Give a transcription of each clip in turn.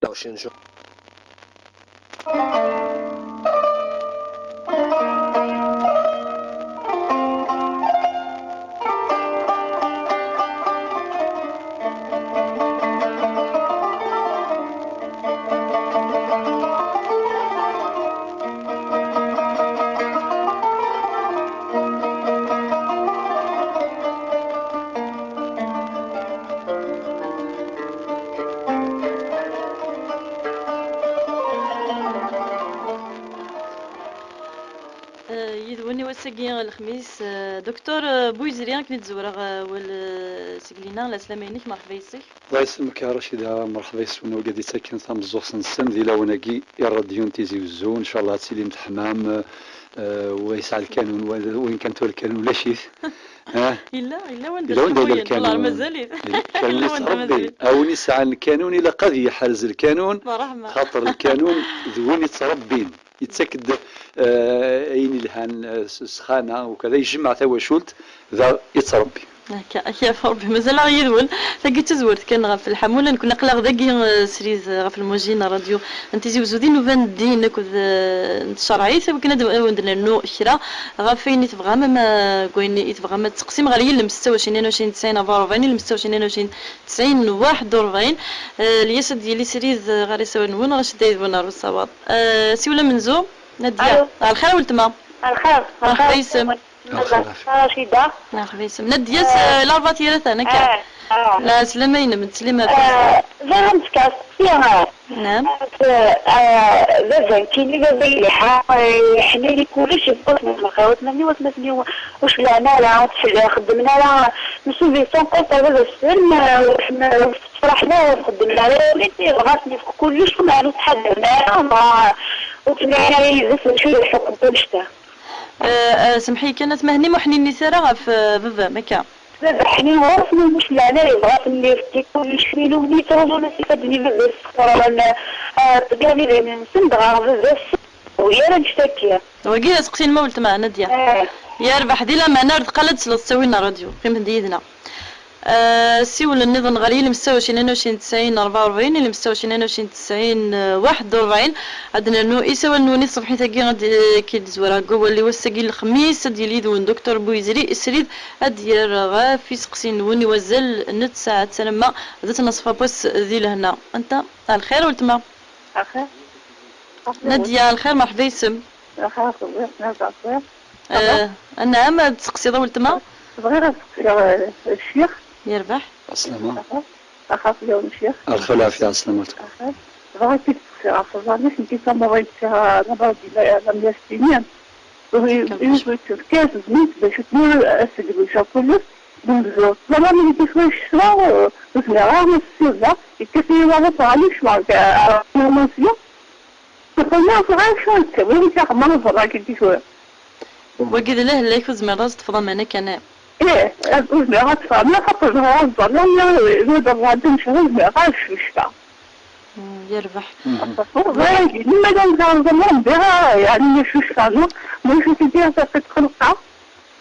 26 يدوني وساقي الخميس دكتور بويزريان كنت زورا والسقلينا لا سلامينك مرحبا يسك. الله يسلمك يا رشيدة، مرحبا يسون وقادي ساكن ثام الزوخ سنسن ذي لوناكي يا راديون تيزي وزون ان شاء الله تسيدي متحمام ويسعى الكانون وين كانت الكانون لا شيث الا وين إلا وين داير والله الكانون مازال كان ربي او يسعى الكانون الى قد يحرز الكانون خاطر الكانون ذوين يتربين يتسكد اين الهان سخانه وكذا يجمع تواشلت ذا يتربي هكا ربي مازال يدول ثقي تزورت كان في الحموله كنا قلاغ ذاكي سريز في الموجينا راديو انت زوزودين وفان دين كذ نتشرعي كنا ندنا نو كرا غافين تبغى ما كوين تبغى ما تقسيم غير المستوى 22 90 44 المستوى 22 90 41 الياسد ديالي سريز غير يسوي نون راش دايز بنا الصواب سي ولا منزو ناديه على الخير ولتما الخير يسم رشيدة مرحبا يسم ندياس لارفا تيرث انا كا لا سلامين من تسليمه زعما فيها نعم زعما كاين اللي حنا لي كلشي فوتنا خواتنا ملي وصلتني واش لعنا لا خدمنا لا نسوي سون كونت هذا السن وحنا فرحنا خدمنا على وليتي بغاتني في كلش معلوم تحدثنا وتبعنا لي زعما شويه الحكم كلشتا سمحي كانت مهني محني النساء في بابا مكا حنين وصلنا مش لعناري بغات اللي في تيكون يشميلو ولي تروجو نسي فادني بزاف رانا تقالي لي نسندغ بزاف ويا نشتكي وقيل سقسين ما ولت معنا ديا يا ربح دي لما نار قلت تسوي لنا راديو قيمة ديدنا سيول النظام غالي اللي مستوى 22 90 44 اللي مستوى 22 90 41 عندنا نو يسوى نوني صبحي ثقي غادي كيدزورا قوه اللي وسقي الخميس ديال يدون دكتور بويزري السريد ادير غا في سقسين وني وزل نت ساعه سلمى ذات نصفه بوس ذي لهنا انت الخير ولتما الخير ناديه الخير مرحبا يسم الخير نرجع نعم تسقسي ولتما بغيت نسقسي الشيخ يربح السلامة أخاف اليوم الشيخ الخير والعافية السلامة بغيت نسقسي عفوا كنت كما بغيت نبغي لم يستنين ويجب كاس زميت باش تنور السجل وشا كله بنزول لما نجي شوي الشراء وسمع غير السيرة يكفي ما بطاليش معك نمسيو فقلنا صغير شوي كبير كاع ما نفرق كنت شوي وقيد له لا يفوز من راس تفضل معنا كان ايه وزمع غاتفا ما خاطر نهار لا غادي نمشي وزمع غاش في الشتا يربح لما كان زمان بها يعني شو شانو مش تديها تدخل قطعة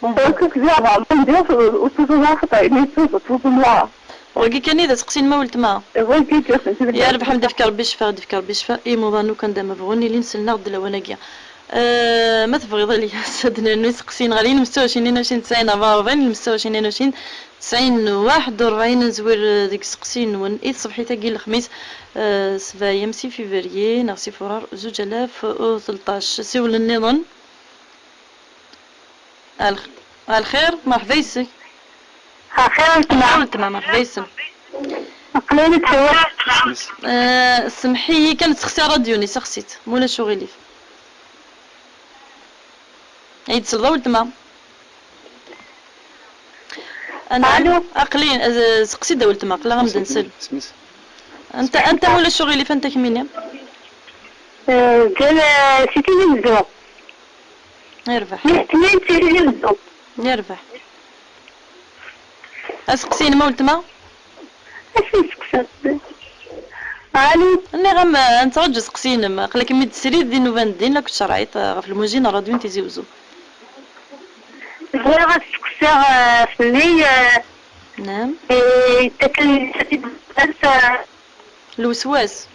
وكيف زعما ندير وتوصل خطا يعني توصل وقي كان اذا سقسين ما ولت ما يا رب حمد فكر بشفاء دفكر بشفاء اي موضانو كان دام بغوني لين سلنا غد لوناكيا ما تبغي ظلي سدنا نسقسين غالين مستوى 22 90 44 مستوى 22 90 41 نزور ديك سقسين ون اي صبحي تاقي الخميس 7 يمسي فيفري نغسي فرار 2013 سيول النظام الخير مرحبا يسك خير تمام مرحبا يسك قليلة حوار سمحي كانت سخسي راديوني سخسيت مولا شغلي عيد صلى ولتما انا اقلين سقسي دولتما قلا غنبدا نسل انت مولا شغلي فانت كميني قال سيتي نبدو يربح اثنين سيتي نبدو يربح اسقسيني ما ولتما اش نسقسي الو اني غم انت رجع سقسيني ما قال لك ميد سريد دي نوفان دين لك شرعيت في الموجين راديو انت زيوزو غير غتسقسي فني نعم تاكل الوسواس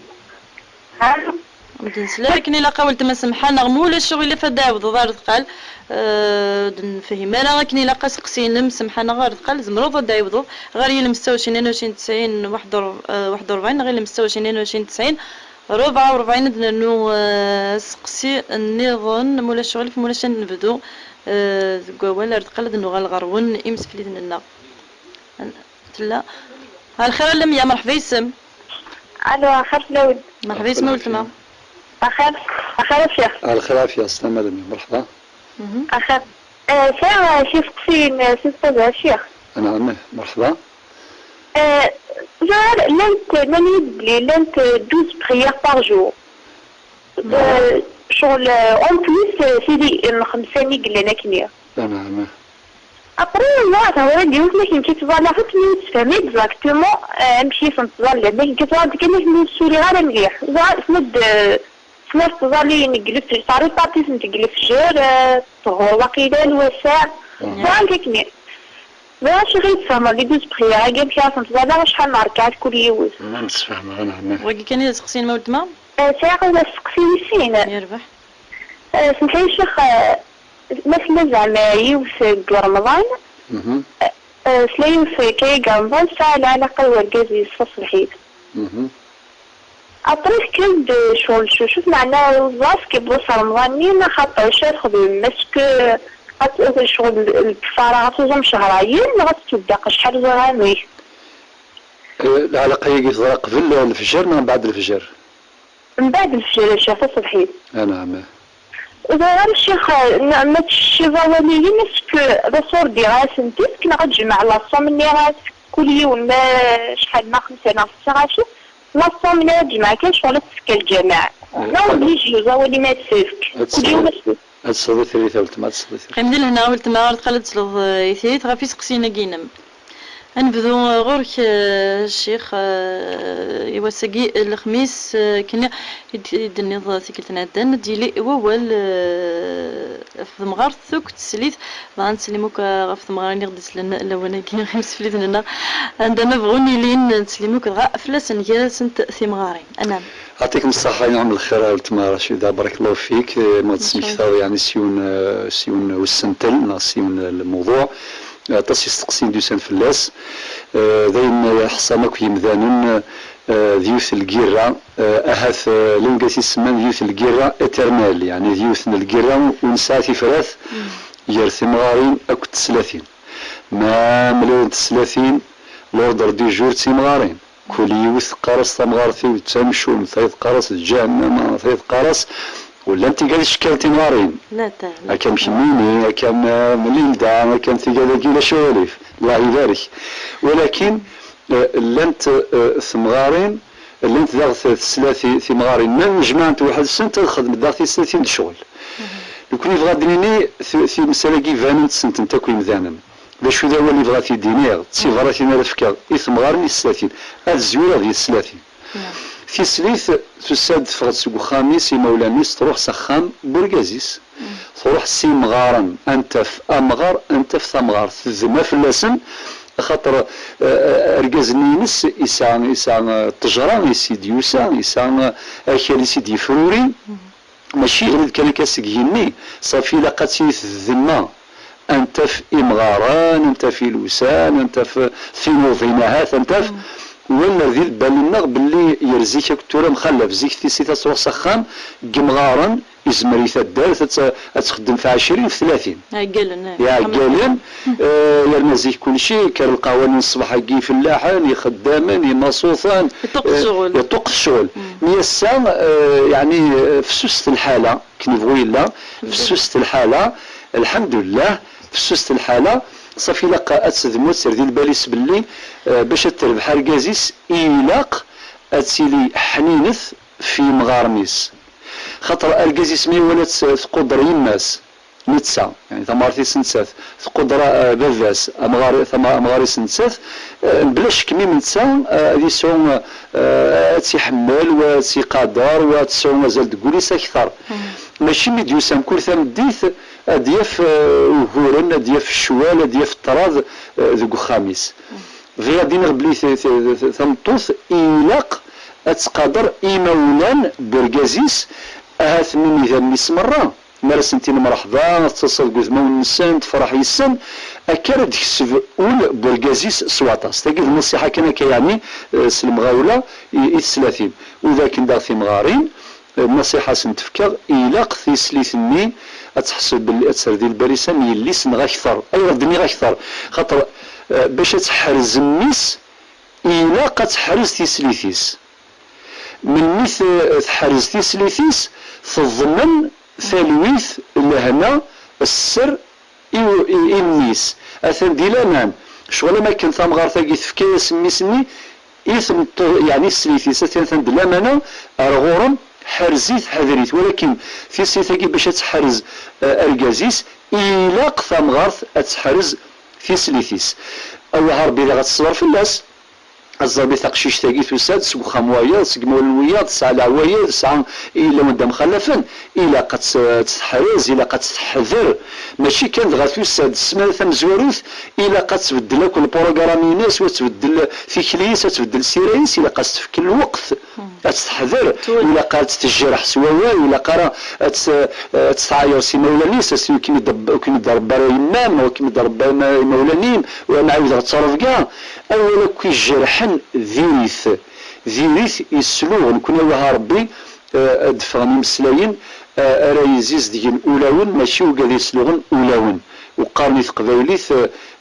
مدنسلا لكن الا قاولت ما سمحنا غمولا الشغل اللي فدا ضار ثقال نفهم انا لكن الا قاسقسين سمحنا غير ثقال زمرو دا يوضو غير يلمستو 22 90 41 غير يلمستو 22 90 44 نو سقسي النظام مولا الشغل في مولا شان نبدو ولا ثقال انه غالغرون امس في لنا لا الخير لم يا مرحبا يسم الو خير لود مرحبا يسم ولتما أخير الشيخ. الخير يا السلام عليكم مرحبا. أخير. شيخ شيف قصين ستة الشيخ. نعم مرحبا. genre l'ent l'ent 12 prières par jour. شغل en plus سيدي الخمساني قلنا كنيا. نعم. Après moi ça va dire que كنت تبغى لا حتى تفهمي exactement نمشي في نتظر لما كنت تبغى كأنك نسولي غير مليح. سمد سمعت تظلي نقلب صاري بارتيس نتقلب الشجر طهور وقيلة الوسع وهكا كني باش غير تفهم لي دوز بخيا قام شاف نتظلها شحال نركعت كل يوز ما نتفهم انا وكي كان يسقسين ما ولدما ساعة ولا سقسيني سينا يربح سمحي الشيخ مثلا زعما يوس رمضان سلا يوس كي رمضان ساعة على الأقل ورقاز يصفص الحيد أطريق كنت شوف معناه الوظاف كي بوصل رمضاني ما خاطرش تخدم مسك شغل الكفارة غتوزم شهرين غتبدا شحال زرامي العلاقة هي كيف قبل الفجر من بعد الفجر؟ من بعد الفجر الشيخ الصبحين نعم إذا الشيخ ما تشي ظوالي مسك رسول ديغاس انتي كنا غتجمع لاصوم النيغاس كل يوم ما شحال ما 5 ساعات لاصوم من الجماعة كان شغل تسكى الجماعة لا بليش يوزاولي ما تسيفك كل يوم مسك هتصدي ثلاثة ولتما تصدي قيمنا لهنا ولتما قالت سلوض يثيت غافي سقسينا كينم نبدو غورك الشيخ يوسقي الخميس كنا يدني ثقلتنا دان ديلي وول في مغار ثوك تسليت غنسلموك في مغار نغدس لنا لوانا كاين خمس فليت لنا عندنا بغوني لين نسلموك غا فلاس نجالس في مغارين انا يعطيكم الصحة يعمل الخير ولتما رشيدة بارك الله فيك ما تسميك يعني سيون والسنتل سيون الموضوع تاسيس تقسيم دوسان فلاس دايما حصانك يمذانون ديوث الجيرة أهث لنقاس يسمى ديوث الجيرة اترمال يعني ديوث الجيرة ونساتي ثلاث يرثي مغارين أكو 30 ما مليون 30 لوردر دي جور تيمغارين كل يوث قارص تمغارثي وتمشون ثلاث قارص جهنم ثلاث قارص ولا انت قال شكال تمغارين لا كم شميني كم مليلدا كم ثقالك لا شواليف الله يبارك ولكن لنت ثمغارين لنت ضغط ثلاثي ثمغارين ما جمعت واحد السنة تخدم ضغط 30 شغل يكون يبغى ديني في مسألة كيفان سنت انت كوي مذانا باش هذا هو اللي بغا في دينير تسيفراتي انا الفكر ثمغارين 30 هاد الزيوره ديال 30 في سليث تساد فغد سوق خامس مولانيس تروح سخام برقازيس تروح سيمغارا انت في امغار انت في ثمغار تزما في اللسن خاطر رقاز نينس يسان تجران يسيد يوسان يسان اكل يسيد يفروري ماشي غير كان كاسكيني صافي لقات الذمه انت في امغاران انت في لوسان انت في نوفيناهات انت في ولا ذي بالنا باللي يرزيك كتورة مخلف زيك تيسيتا تروح سخام قمغارا يزمري تدار تخدم في 20 في 30 يا قالن يرمى زيك كل شيء كان القوانين الصباح يجي فلاحان يخدامان يمصوصان يطق الشغل ميسان يعني في سوسة الحالة كنبغي لا في سوسة الحالة الحمد لله في سوسة الحالة صافي لاقا اتسدمو تسير ديال باليس باللي باش تربح ركازيس إيلاق اتسيلي حنينث في مغارميس خاطر ركازيس مي ولات تقدر يماس نتسا يعني ثمارتي سنتسات تقدر بافاس امغاري سنتسات بلا شك مي نتسا هادي سون تيحمل وتيقادر وتسون مازال تقوليس اكثر ماشي ميديوسام كل ثم ديث دياف وهورن دياف الشوال دياف الطراز ذوك خامس غير دينا بلي ثمطوث إيلاق اتقادر إيمولان برقازيس أهاثمين إذا ميس مرة مارس انتين مرحبا تصل قذ مون السن تفرح يسن أكاد تكسب أول برقازيس سواطاس تجد النصيحة كان يعني سلمغاولة إثلاثين وإذا كنت في مغارين النصيحة سنتفكر إلاق في سليثني أتحسب باللي أتسردي البريسان يلي سنغا أكثر أي ردني أكثر خاطر باش تحرز ميس إلاق تحرز تيسليثيس من مثل تحرز تيسليثيس تضمن ثلويث لهنا السر إميس أثن ديلامان شغل ما كنت ثمغار ثاقي تفكير سميسني إثم يعني السليثيس أثن دلامنا أرغورم حرزيت حذريت ولكن في سيثاقي باش تحرز أرقازيس إلاق ثمغارث أتحرز في سليثيس أو هاربي إذا غتصور في الناس الزربي تقشيش تاقي تساد سبو خموايا سقمو الويا تسعى العوايا تسعى إلا وندا مخلفا إلا قد تحرز إلا قد تحذر ماشي كان غا تساد السمانة مزوروث إلا قد تبدل لك البروغرامي ناس وتبدل في كليس وتبدل سيريس إلا قد تفك الوقت تحذر إلا قد تجرح سواوا إلا قرا تسعاير سي مولانيس كيما يضرب يمام وكيما يضرب مولانين ونعاود غتصرف كاع أولا كي جرحن ذيريث يسلوغ نكون يوها ربي دفغني مسلاين رايزيز ديال أولاون ماشي وقاد يسلوغن أولاون وقارني قبايليث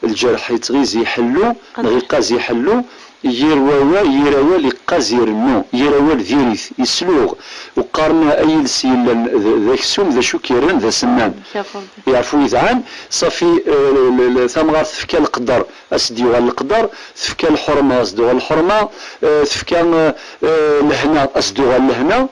الجرح يتغيز يحلو نغيقاز يحلو يروا لقاز يرنو يروا ذيريث يسلوغ وقارنا أي لسيل ذاك السوم ذا شو كيرن ذا سمان يعرفوا يذعان صافي ثمغار تفكا القدر أسديوها القدر تفكا الحرمة أسدوها الحرمة تفكا لهنا أسدوها لهنا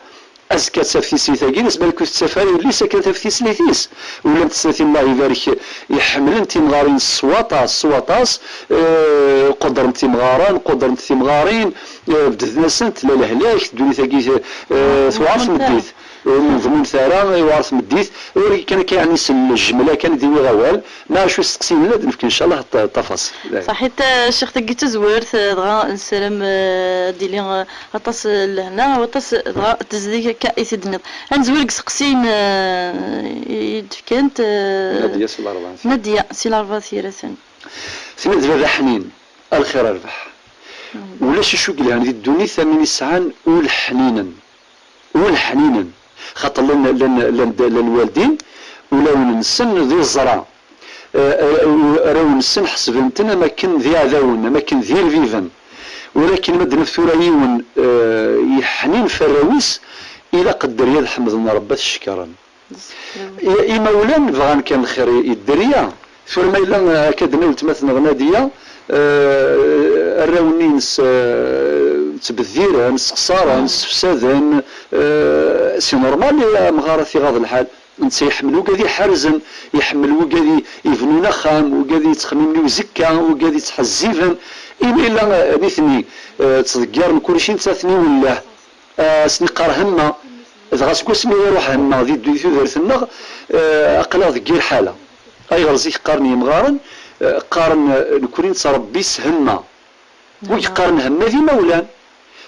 أزكى تفثيسي ثاقي نسبة لكو السفاري اللي سكن تفثيس ليثيس ولا تساتي الله يبارك يحمل انتي مغارين السواطاس قدر انتي مغاران قدر انتي مغارين بددنا سنت لا لهلاك دوني ثاقي ثوارث مديث من ضمن ثارة يوارث مديث ولكن كان يعني الجملة كان ديوي غوال ما شو استقسيم لا نفك ان شاء الله التفاصيل صحيت الشيخ تاقي تزورت دغا نسلم ديلي غطاس لهنا وطاس دغا تزديك كأيث الدنيا نزورك سقسين كانت نادية سي الأربعة نادية سي الأربعة ثيرة ثم دابا حنين الخير ربح ولا شي شو قلها هذه الدنيا ثماني ساعات والحنينا خاطر لان الوالدين ولاو السن ذي الزرع راو السن حسبنتنا ما كان ذي عذاون ما كان ذي الفيفن ولكن مدنا ثوريون يحنين في الرويس الى قدر يد حمدنا ربه شكرا يا مولان بغان كان خير الدريا ثم ما الا كدنا ولتمثل غناديه الراوني تبذير نسقصار نسفساد سي نورمال مغاره في غاض الحال انت يحملوا كذي حرزا يحملوا كذي يبنوا نخام وكذي يتخمموا زكا وكذي يتحزيفا الا نثني تذكر كل شيء تثني ولا سنقار همه اذا غاسكو سمي يروح همه ذي دارت النغ اقلا ذكير حاله اي غرزي قارني مغارن قارن نكونين تصربي سهمه ويقارن همه ذي مولان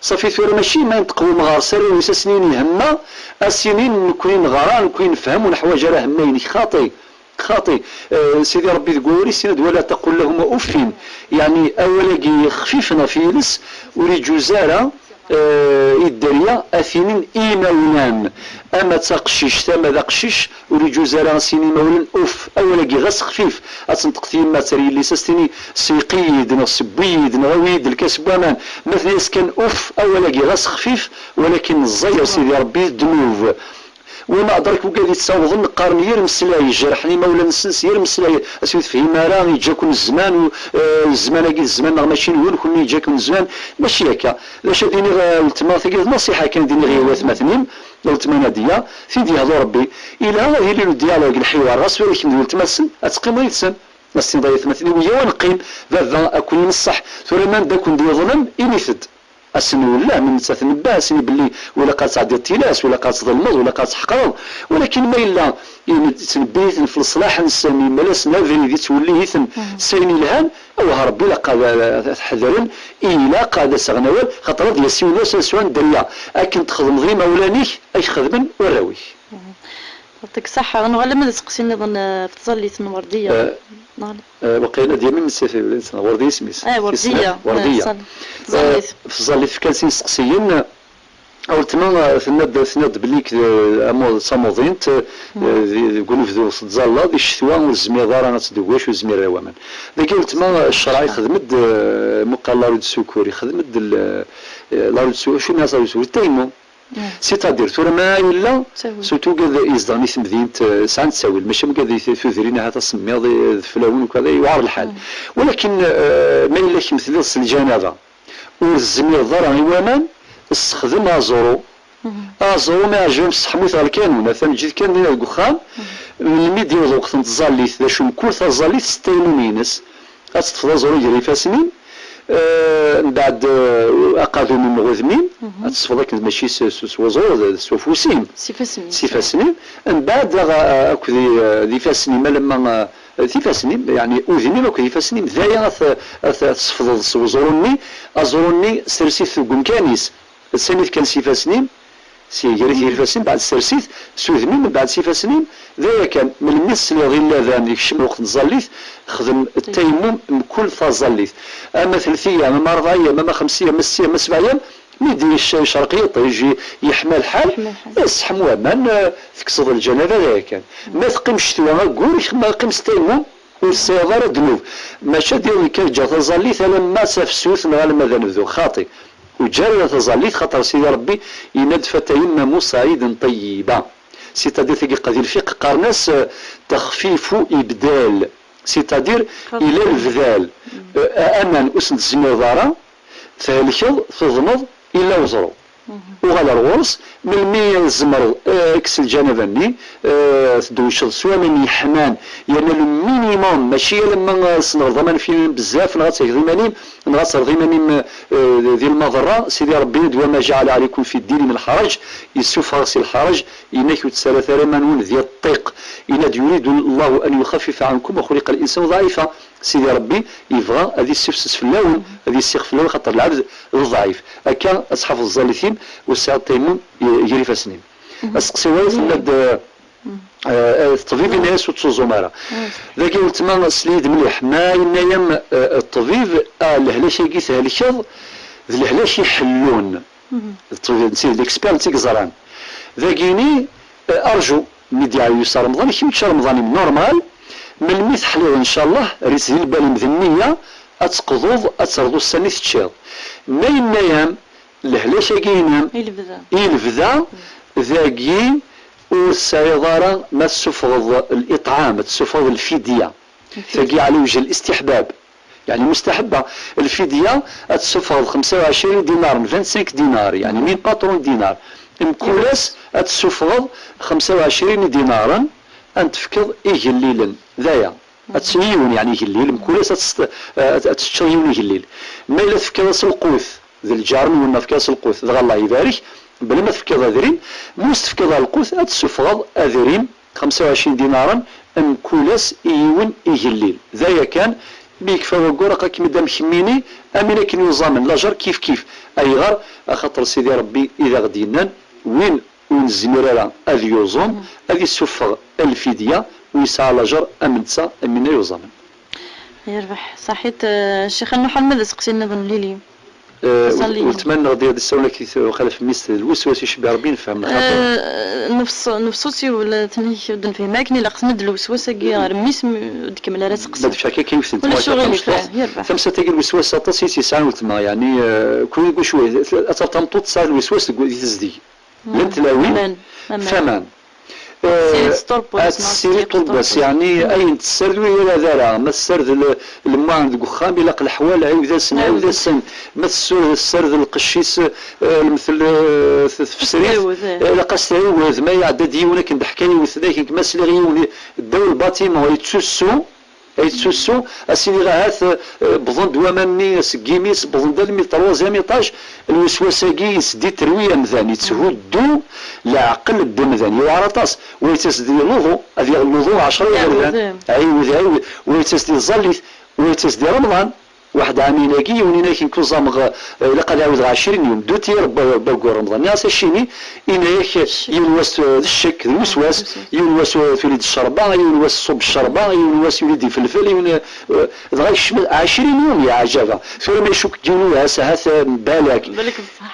صافي ثورة ماشي ما ينتقوا مغار سري ويسا سنين همه السنين نكونين غران نكونين نفهموا نحواج راه همين خاطي سيدي ربي تقولي سند ولا تقول لهم اف يعني اولا خفيفنا فيلس ولي جزاره الدريا اثنين ايماونان اما تقشيش ثم ذا قشيش ولي جزاره سيني مولن اوف اولا غس خفيف اتنطق ثيما تري اللي سستني سيقيد نصبيد نغويد الكسبان مثلا كان اوف اولا غس خفيف ولكن الزير سيدي ربي دنوب وما أدرك وقاعد يتصاوض القرن يرمسلاي جرحني مولا نسنس يرمسلاي أسويت فيه راه يجاكم الزمان والزمان أكيد الزمان ماشي نقول كل يجاكم الزمان ماشي هكا لاش ديني التما ثقيل نصيحة كان ديني غيوات مثنين التما نادية في دي هذا ربي إلى هذه اللي الديالوج الحوار راس ولكن ديال تمسن أتقيم غيتسن نسين ضيث مثنين ويا ونقيم ذا أكون نصح ثم ما داكن ديال ظلم إنيثد السن ولا من تتنبه سني باللي ولا قاد تعدي التلاس ولا قاد تظلمض ولا قاد تحقرض ولكن ما الا تنبيت في الصلاح نسمي ملاس نافري دي تولي يثن سيني الهان وهربي لا قاد حذرن إلا قاد سغنوال خاطر ديال السيوله سوان دريا أكن تخدم غير مولانيك أي خدمن وراوي. يعطيك الصحة. أنا غالبا ما تسقسيني ظن في تظليت وردية. وقيلا ديما من السفر الإنسان وردية سميس. وردية. وردية. في تظليت كان سقسيين أول تما ثناد بليك صاموضين يقولوا في ذو تظلة دي الشتوى والزميضة رانا تدواش والزمير روامان. ذاك تما الشرعي خدمت مقال لارود السكوري خدمت لارود السكوري شو الناس لارود السكوري تيمو. سيتادير تورا ما يلا سوتو قاد يصدرني مدينة ساعة تساوي ماشي قاد يثوثرين هذا السميض فلاون وكذا يوعر الحال ولكن ما يلاش مثل الجنابة والزميض راني وامان استخدم ازورو ما عجبهم الصحموت على الكانون مثلا جيت كان ديال الكخام من الميديا وقت تزاليت باش مكول تزاليت 6 ينس تطفى زورو يجري فاسمين من بعد اقادوا من غزمين تصفى ذاك ماشي سوزور سوفوسيم سيفاسنين من بعد اكو ذي فاسنين لما ذي فاسنين يعني اوذني اكو ذي فاسنين ذايا تصفى سوزورني ازورني سرسيت كومكانيس السنه كان سيفاسنين سيجري الفاسنين بعد السرسيت سوذمين من بعد سيفاسنين ذايا كان من الناس اللي غير لاذان يكشم وقت نزليت خدم التيمم من كل فازليت اما 3 ايام اما 4 ايام اما 5 ايام اما 6 ايام اما 7 ايام ميدير الشاي شرقيط يجي يحمى الحال يصح موامان تكسر الجنابه ذايا كان ما تقيمش شتوى كور ما يقيمش التيمم والسيارة دنوب ماشي ديال كان جا تزليت لما سافسوث لما ذا نبذو خاطي وجاري تظليت خاطر سيدي ربي يندفى تيمم صعيدا طيبا سيتادير ثقي قضي الفقه قارناس تخفيف إبدال سيتادير إلى البذال أمان أسند الزميضارة ثالث تضمض إلى وزرو وغالا الغرس من المية الزمر اكس الجانباني تدوش سوا من يحمان يعني المينيموم ماشي لما نرضى في بزاف نغاتي غيمانيم نغاتي غيمانيم ذي المضرة سيدي ربي دوا ما جعل عليكم في الدين من الحرج يسوف غسي الحرج إنك تسالى ثرمان ذي الطيق إن يريد الله أن يخفف عنكم وخلق الإنسان ضعيفا سيدي ربي يبغى هذه السفسس في اللون هذه السيخ في اللون خاطر العبد ضعيف هكا أصحاب الزالثين والساعة التيمم يجري فاسنين السقسيوات الطبيب الناس وتصوزومارا ذاك قلت ما سليد مليح ما ينايم الطبيب الهلاش يقيس هالكض الهلاش يحلون الطبيب نسيت الاكسبير نسيت زران ذاكيني ارجو ميديا يسار رمضان كي شهر رمضان نورمال من الميت حليل ان شاء الله ريت ذي البال مذنيه اتقضوض اتردو السنه تشيض ما ينايم الهلاش يقينام يلفذا ذاكي والسيطرة ما تسفض الإطعام تسفض الفدية ثقي على وجه الاستحباب يعني مستحبة الفدية تسفض 25 دينار 25 دينار يعني 100 باترون دينار مكولاس تسفض 25 دينارا أن تفكض إيجليلا ذايا تسيون يعني إيجليل مكولاس تشيون إيجليل ما إلا تفكض القوث ذي الجارم ولا تفكض القوث ذا الله يبارك بلا ما تفكض أذرين موس تفكض القوث تسفض أذرين 25 دينارا أم كولاس إيون إيجليل ذايا كان بيكفى وقورقا كي مدام خميني أمين كن يوزامن لاجر كيف أي غار أخطر سيدي ربي إذا غدينا وين الزميرة أذي يوزوم أذي سفغ الفدية ويسعى لاجر أمنتسا أمين يوزامن يربح صحيت الشيخ النحل ماذا سقسينا ظن ليلي ونتمنى غادي هذه السنه كي خلف ميست الوسواس يشبع ربي نفهم نفسوسي ولا تنهي ودن فهماك ني لقسمد الوسواس كي رميس دكمل راه سقسي ما شاكي كيف ولا شغل يربح خمسه تاقي الوسواس تاطسي ساعه وتما يعني كون يقول شويه اثر تمطط ساعه الوسواس تقول تزدي لن تلاوي ثمن السيري طربس يعني أي تسرد ولا ذرا ما تسرد لما عند قخام يلاق الحوال عاود سن ما تسرد القشيس مثل في السرير لقاس تعوذ ما يعدد يونك بحكايه وثناك ما سلغي الدول الباطيمه يتسوسو اسيدي غاث بظن دوامني سكيميس بظن دالمي طروزيام ايطاج الوسواساكي سدي ترويه مذاني تهدو لعقل الدم ذاني وعرطاس ويتسدي الوضوء هذه الوضوء 10 غير عيوذ ويتسدي الزليت ويتسدي رمضان واحد عامين كي ونينا كي نكون زامغ الا قال عاود 20 يوم دو تير باكو رمضان ناس الشيني إن ينوس الشك الوسواس ينوس توليد الشربه ينوس صوب الشربه ينوس يوليد الفلفل دغيا 20 يوم يا عجبه ثم يشك دينو ساعات بالك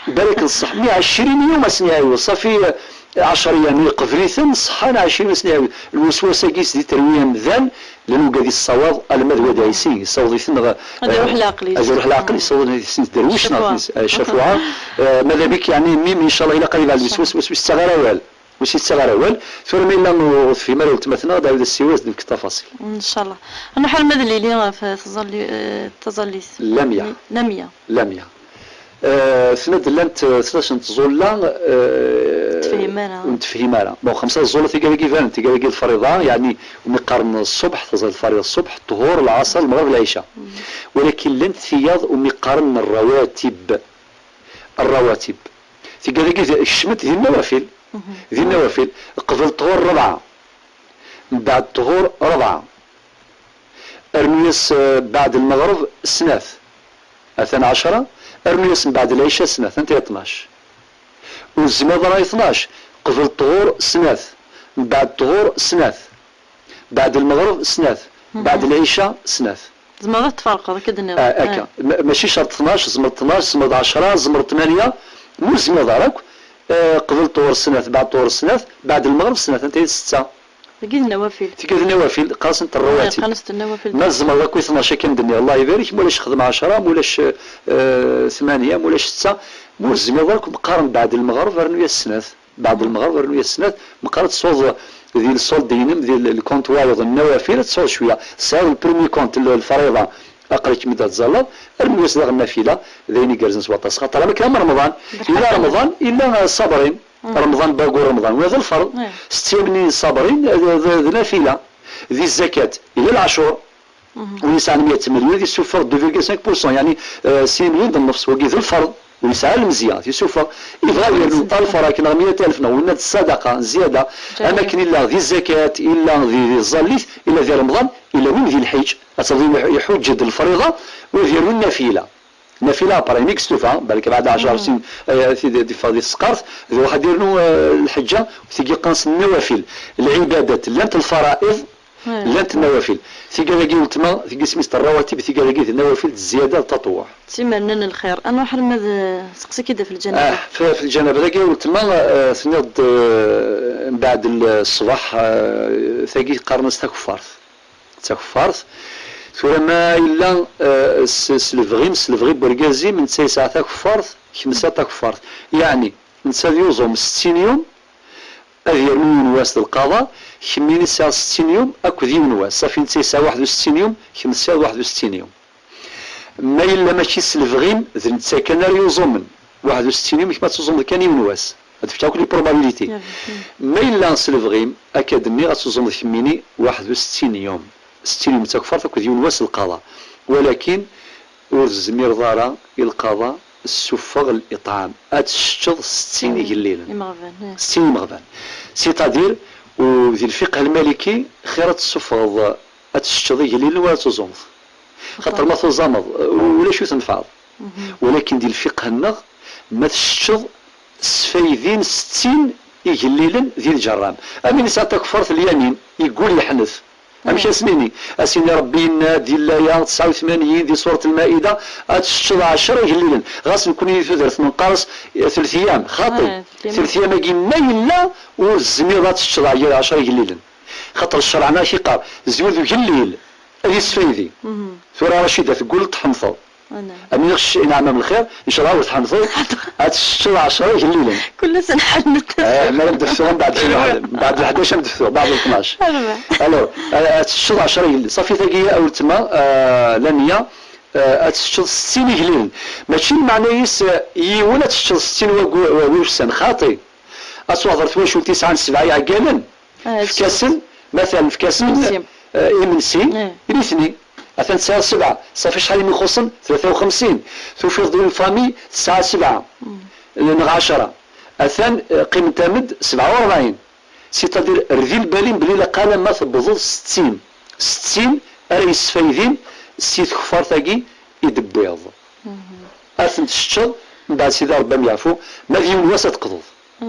بالك الصح 120 يوم اسني صافي 10 ايام قفريثا صحانا 20 سنه الوسوسه كيس دي ترويه مذان لانه قادي الصواب المذوى دايسي صوضي ثنغ هذا روح العقلي هذا روح العقلي صوضي درويش شافوها ماذا بك يعني ميم ان شاء الله الى قريب على الوسوس وسوس تغاروال وش يتغاروال ثم الا في مال تمثلنا داوود السواس ديك التفاصيل ان شاء الله انا حال ماذا اللي في تظل لميا سند لانت سلاش نتزولا نتفهمها بون خمسة الزولة تيقال كيفان تيقال كي الفريضة يعني ومقارن الصبح تزال الفريضة الصبح الطهور العصر المغرب العشاء ولكن لانت ثياض ومقارن الرواتب تيقال كي الشمت ذي النوافل قبل الطهور ربعة من بعد الطهور ربعة ارميس بعد المغرب سناث 12 ارميس من بعد العشاء سناث انت 12 والزماد راه 12 قبل الطهور سناث من بعد الطهور سناث بعد المغرب سناث بعد العشاء سناث زمرة تفرق كده هكا ماشي شرط 12 زمرة 12 زمرة 10 زمرة 8 مو زماد راك قبل الطهور سناث بعد الطهور سناث بعد المغرب سناث انت 6 تقيد النوافل قاصنة الرواتب قاصنة النوافل ما الزمر راك 12 كندني الله يبارك مولاش خدم 10 مولاش 8 مولاش 6 مو الزماد راك مقارن بعد المغرب رانو السناث بعد المغرب رانو السناث مقارن تصوض ديال الصول دينم ديال الكونت وايض النوافل تصوض شويه ساو البريمي كونت الفريضه اقرا كمية تزالط الميوس داغ النافله ذيني كرزن سواطاس خاطر ما كان رمضان الى رمضان الا صابرين رمضان باقو رمضان وهذا الفرض 6 ايام صابرين نافله ذي الزكاه الى العاشور ونسعى 100 مليون يسوفر 2.5% يعني 6 مليون النفس وكي ذو الفرض ويسعى المزيان يسوفر يبغى يرطال راكن 100,000 ولنا الصدقه زياده اماكن الا ذي الزكاه الا ذي الزليث الا ذي رمضان الا من ذي الحج تصدي يحج الفريضه ويديروا النافله نافله بري ميكس توفا بالك بعد 10 سنين دي فادي السقارت واحد يديروا الحجه وتيجي قنص النوافل العبادات لانت الفرائض لانت النوافل ثقالاقي ولتما ثقي سميت الرواتب ثقالاقي النوافل الزياده التطوع تيمنن الخير انا واحد ماذا سقسي كده في الجنابه في الجنابه لاقي ولتما ثنيض بعد الصباح ثقي قرنس تكفارث ثم الا سلفغي بركازي من 9 تكفارث 5 تكفارث يعني نسى يوزوم 60 يوم هذه نواس القضاء خميني الساعة 60 يوم أكو ذي نواس صافي نتسا 61 يوم خمسة 61 يوم ما إلا ماشي سلفغيم ذي نتسا كان يوزومن 61 يوم كما تزوم كان نواس هتفتحوا كل بروبابيليتي ما إلا سلفغيم أكاديمي غتزوم خميني 61 يوم 60 يوم تكفر أكو ذي نواس القضاء ولكن ورزمير ضارة القضاء السفغ الإطعام أتشتغ 60 يجليلا 60 مغبان سيتادير وذي الفقه المالكي خيرة السفغ أتشتغ يجليلا ولا تزومض خاطر ما تزامض ولا شو تنفعض ولكن دي الفقه النغ ما تشتغ سفايدين 60 يجليلا ذي الجرام أمين ساعتك فرث اليمين يقول يحنث أمشي اسميني أسيني ربي ديال الآية 89 دي سورة المائدة أتشتغل 10 يجليلا غاس نكون يثدرث من قارص 3 أيام خاطي 3 أيام كي ما إلا والزمير تشتغل 10 يجليلا خاطر الشرع ماشي قال زيود يجليل هذه السفايدي ثورة رشيدة تقول تحنثو أمين غش نعم بالخير إن شاء الله تحنثو أتشتغل 10 يجليلا كل سنة حنت ما ندفثوهم بعد بعد 11 ندفثوهم بعد 12 الو تشتغل 10 يجليل صافي ثقية أول تما لانية تشتغل 60 يجليل ماشي المعنى يس ولا تشتغل 60 ويوسن خاطي أصوات ثواش 9 7 عقالا في كاسل مثلا في كاسل إمنسي ريثني أثناء الساعة 7 صافي شحال من خصن 53 توفير ديال الفامي الساعة 7 لنغ 10 أثناء قيمة تامد 47 سيتادير رذيل بالين بلي قال ما تبضل 60 راه يسفايدين سيت كفار تاقي يدبيض اثنت الشر من بعد سيدي ربما يعفو ما في ونواس تقضض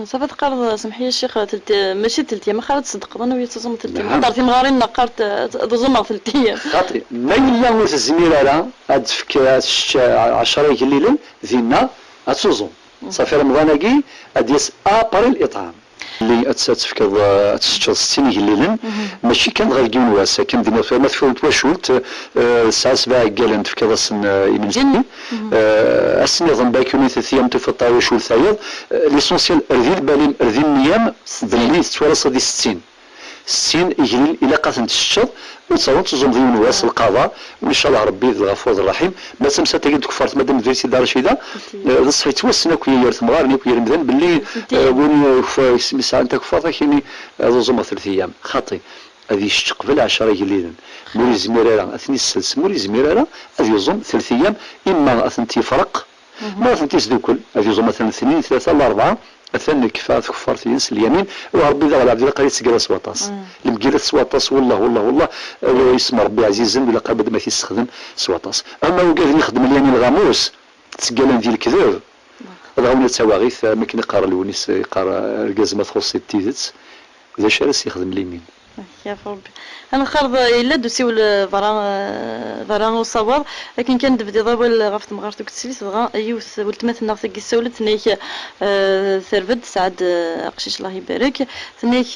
صافي تقرض سمحي الشيخ ماشي 3 ايام خالد تصدق انا ويا تزوم 3 ايام قدرتي مغارين نقرت تزوم 3 ايام خاطي ما الا ورث الزميله لا هاد فك 10 يقليلا ذينا تزوم صافي رمضان كي اديس ابري الاطعام اللي تفكر تشتغل 60 يقليلا ماشي كان غير كيونواس كان ديما ما تفوت واشولت الساعه 7 قال تفكر السن يمنجني السنظام باكوني 3 ايام تفطر واشول ثايض ليسونسيال رديد بالي رديد نيام باللي توالص دي 60 يجري الى قاسم الشر وتصور تزوم ذي ونواس القضاء وان شاء الله ربي ذو الغفور الرحيم ما تمسى تاكيد كفرت مادام دريتي دار رشيده الصحي توسنا كي يرث مغارني كي يرمدن باللي وين ساعه انت كفرت كيني زوم 3 ايام خاطي هذه قبل 10 يليل موري زميراره اثني السلس موري زميراره هذه يزوم 3 ايام اما اثنتي فرق ما اثنتي سدوكل هذه يزوم مثلا 2 3 ل 4 أثنى كفاءة كفار في ينس اليمين وربي ذا العبد قال يتسقى سواطاس المقيلة سواطاس والله ويسمى ربي عزيزا ولا قابل ما تيستخدم سواطاس أما وقال يخدم اليمين الغاموس تسقى ذي الكذاب هذا هو التواغيث ما كان يقرا الونيس يقرا الكازمة تخص التيزت ذا شارس يخدم اليمين يا ربي انا خرض الا دوسيو فران وصور لكن كان بدي ضرب غفت مغارتو كتسليت غا يوث ولتمثلنا في السولت ثنيك ثرفد سعد قشيش الله يبارك ثنيك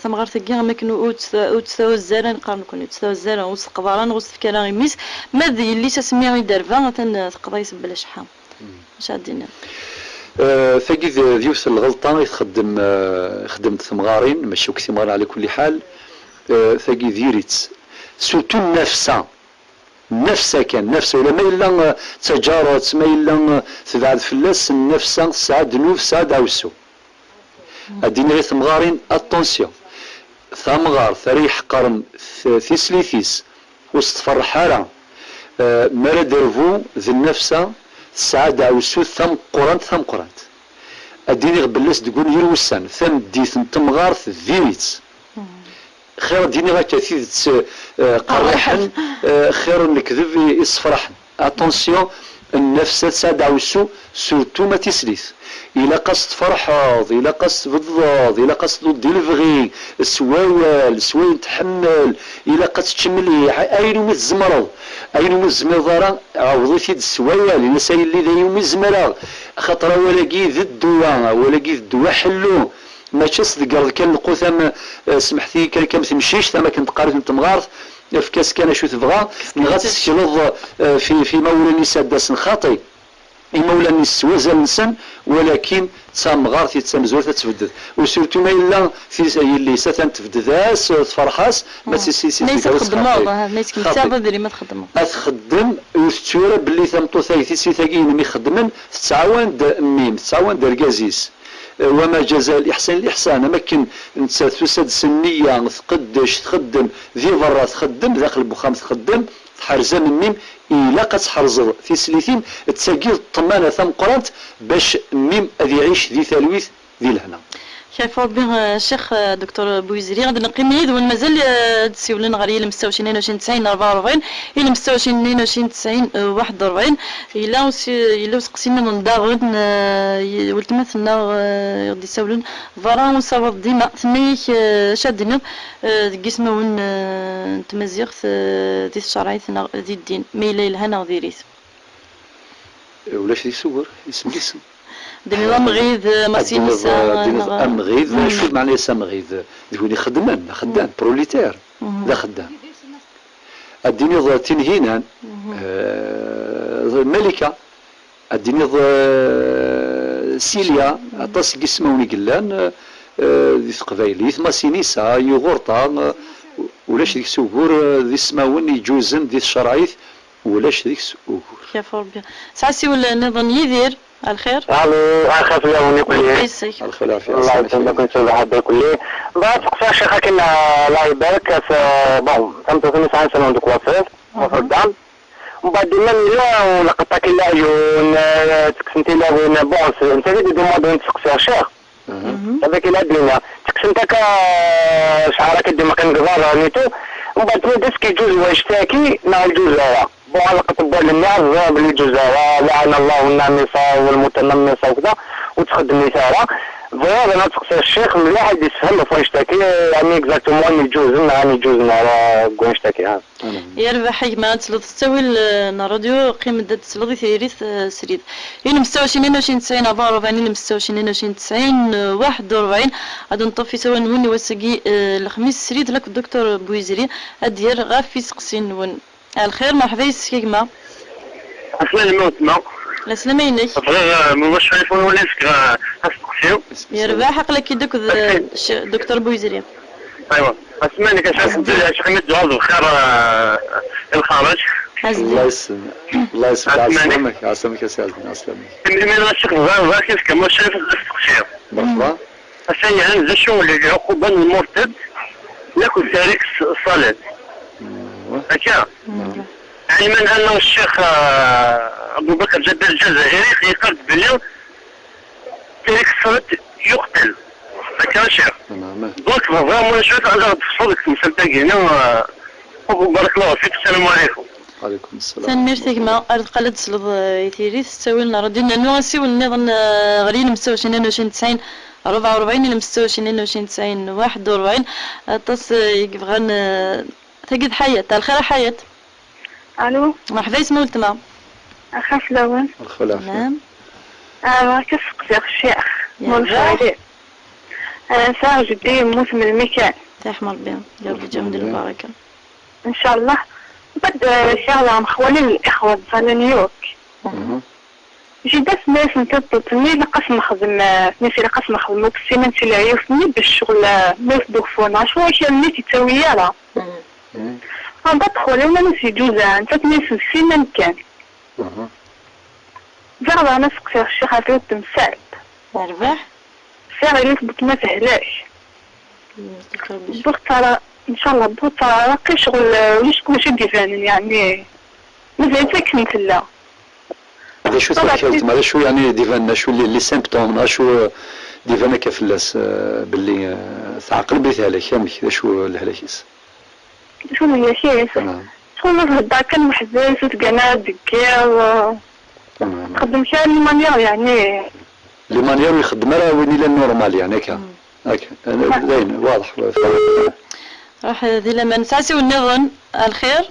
ثم غارتك ما كانوا اوتساو الزران قارن كون اوتساو الزران وسقبران وسط كلام يميس ماذا اللي تسميه يدرفا تقضي يسبل شحال واش عندنا ثقي ديوث الغلطة يخدم خدمت ثمغارين ماشي كثمار على كل حال ثقي ديريت سورتو نفسها كان نفسه ولا ما إلا تجارت ما إلا تبعد فلاس النفسة سعد نوف سعد عوسو الدين غير ثمغارين اتونسيون ثمغار ثريح قرن ثيسليثيس وسط فرحارة مرا درفو ذي النفسة سعد عوسو ثم قرانت الدين غبلس تقول يروسان ثم ديث تمغار ذيريت خير ديني غا كثير قريحا خير الكذب يصفرحن اتونسيون النفس تسعد عوسو سورتو ما تسليث إلا قصد فرحاض إلا قصد بالضاض إلا قصد ديلفغي سواوال سواي تحمل إلا قصد تشمليح أين من الزمرض أين من الزمرض عوضي السواوال إلا سايل اللي ذا يوم الزمرض خطرة ولا كي ذي الدواء ولا كي ذي الدواء حلو ما تصدق كان القوثم سمحتي كان كم تمشيش ثم كنت قارئ تمغارث في كاس كان شو تبغى نغات تشلظ في مولى النساء داس خاطي مولى النساء وزال الانسان ولكن تمغارث تمزور تتفدد وسورتو ما الا في اللي ساتن تفدداس تفرحاس ما تسيسي ليس تخدموا ليس كتابه دري ما تخدموا تخدم وتشوره باللي ثمطو ثايثي ثاكين مي خدمن تتعاون ميم تتعاون دركازيس وما جزاء الإحسان الإحسان أماكن تسد سنية تقدش تخدم ذي برا تخدم داخل البخام تخدم تحرزا من ميم إلا قد تحرزر في سليثين تساقير الطمانة ثم قرانت باش ميم أذي يعيش ذي ثالويث ذي لهنا شايفوا به الشيخ دكتور بويزري غادي نقيم يد ومازال تسيولنا غير الى مستوى 22 90 44 الى مستوى 22 90 41 الى سقسينا من داغن ولتمثلنا غادي يسولون فرا وصابط ديما ثنيك شادنا قسمه ون تمزيغ دي الشرايثنا دي الدين ميلا الهنا وديريس ولاش يصور اسم الاسم دنيا مغيظ ماسينيسا دنيا مغيظ شو معنى مغيظ يقول خدمان خدام بروليتير ذا خدام الدنيا ضاتين هنا ملكة الدنيا سيليا عطاس قسموني قلان ذي قبايلي ماسينيسا يغورطا ولاش ديك سوغور ذي سماون يجوزن ذي الشرايث ولاش ديك سوغور يا فربي ساسي ولا نظن يدير الخير الخير في يومي كله الخير عافية الله يسلمك ان شاء الله حبي كله بعد تقصى شيخك الله يبارك بون تم 9 سنه عندك وصيف قدام وبعد ما لا لقطك الله يون تكسنتي لا وين بونس انت دي دو مود تقصى شيخ هذاك الى الدنيا تكسنتك شعرك ديما كان قبار نيتو ومن بعد تمدس كيجوز ويشتكي مع الجزارة بوغ الأطباء الناس بلي الجزارة لعن الله النامصة والمتنمصة وكذا وتخدم نسارة فوالا انا تقصي الشيخ مليح يدي يسهل فوا يشتكي يعني اكزاكتومون يجوز راه كون يشتكي يربح ما تسلط تسوي الراديو قيمة تسلط ثيريث سريد هنا مستوى 22 90 44 مستوى 22 90 41 غادي نطفي سوا نوني وسقي الخميس سريد لك الدكتور بويزري ادير غافي سقسين ون الخير مرحبا يسكيما اصلا الموت ما لا سلامينك فغير مش شايفون ولا هسقسيو يربح عقلك يدك دكتور بويزري ايوا اسمعني كشاف شي خميس جواز الخير الخارج الله يسلمك الله يسلمك عسلامك يا سيدي عسلامك من الشيخ زار كيف كما شايف التقصير مرحبا الشيء هذا شو اللي عقوبة المرتد ياكل تاريخ الصلاة هكا يعني من أنه الشيخ أبو بكر جد الجزائري يقرد بلي تاريخ الصلاة يقتل هكا شيخ دونك فريمون شوية على تصدق مثل تاقينا وبارك الله فيك السلام عليكم عليكم السلام تنميرتك ما قلت سلط يثيري تسوي لنا ردينا نواسي والنظام غريب مستوى 22 90 44 المستوى 22 90 41 تص يبغى تجد حياة الخير حياة الو مرحبا اسمه التما اخاف لون الخلاف نعم كيف يا الشيخ مول ساعة جدي موت من المكان تحمل بها يا رب جمد البركة ان شاء الله بعد ان شاء الله مخولين الاخوة في نيويورك جدات ناس نتطلني لقسم نخدم ناسي لقسم نخدم وكسينا نسي عيوفني بالشغل ما يصدقفونا شو هاشي اللي تتسوي لها بدخل انا نسي جوزان تتناس نسينا مكان زرع انا سقسي الشيخ هاتو تمثال ربح ساعة اللي تبط ما سهلاش بغترى ان شاء الله بغترى كشغل ويش كل شي ديفان يعني مازال ساكن تلا هذا شو تفكرت هذا شو يعني ديفان شو اللي سيمبتوم شو ديفانا كفلاس باللي تعقل بيتهالك يامك شو الهلاكيس شو هي شي شو نهضر كان محزاز وتقنا دكير تخدم شي المانيير يعني لي مانيير يخدم راه وين الى النورمال يعني هكا باين واضح راح ذي لما نساسي والنظن الخير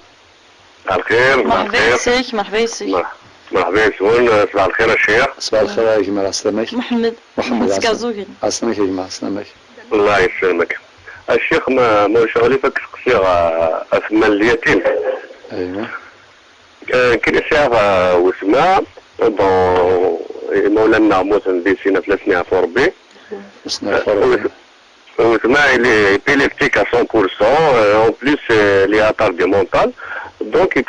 مرحبا يسيك مرحبا يسيك مرحبا يسون صباح الخير الشيخ صباح الخير يا جماعة السلامك محمد عسلامك يا جماعة السلامك الله يسلمك الشيخ ما شغلي فك قصير أثمان اليتيم ايوه كي ساعة وسمع مولانا موسى في سنة 300 فوربي وسمع il est épileptique à 100%, en plus il est tardé-mental, donc il